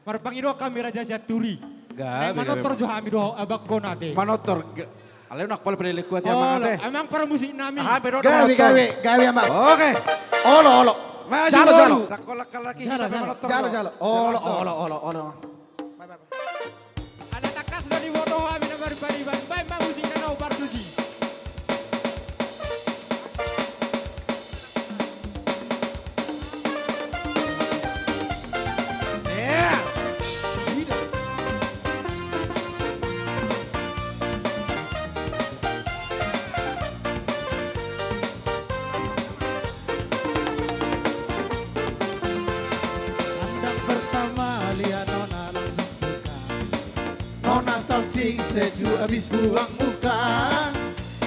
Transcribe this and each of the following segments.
Marpangido kami Raja Jaturi. Gabi, Manotor jo kami do abak ko nate. Manotor. Alay nak pala pala kuat ya Oh, mga te. emang para musik nami. Ah, pero Gawi amak. Oke. Olo olo. Maju Jalo dulu. jalo. Rakolak lagi. Jalo jalo. Olo olo olo olo. Ada takas dari foto kami na barbariban. Bay ma musik na no partusi. Yeah. Pandang pertama lihat Nona langsung suka. Nona salting setuju abis buang muka.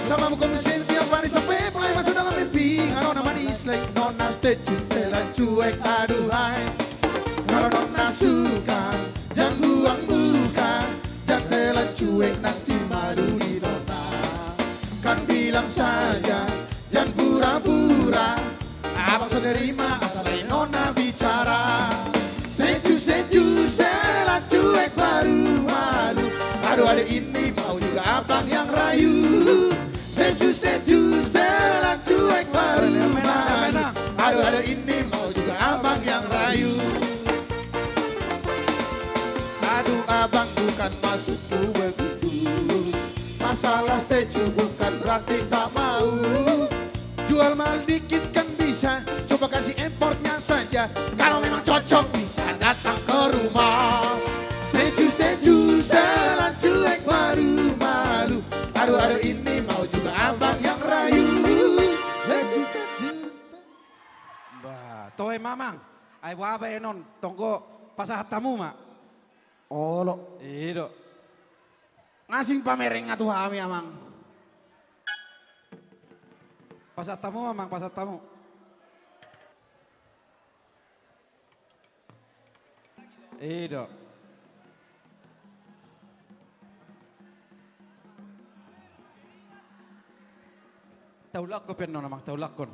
Sama muka mesin tiap hari sampai mulai masuk dalam mimpi. Nona manis like Nona setuju setelan cuek aduhai. Kalau Nona suka jangan buang muka. Jangan setelan cuek nanti malu di Nona. Kan bilang saja jangan pura-pura. Abang so terima asal Nona bicara. Setuju setelan cuek baru malu. Aduh ada ini mau juga abang yang rayu. Setuju setelan cuek baru malu. Aduh ada ini mau juga abang yang rayu. Aduh abang bukan maksudku begitu. Masalah setuju bukan berarti tak mau. Jual mahal dikit kan bisa, coba kasih importnya saja. Kalau memang cocok bisa datang ke rumah. Setuju setelan cuek baru malu. Aduh ini mau juga abang yang rayu. Bah, toy mamang. Ay wabe enon tonggo pasah tamu mak. Olo, Iyo. ngasing pamereng atuh kami amang. Pasah tamu mamang, pasah tamu. Iyo. Taulak ko piano namang taulak kon.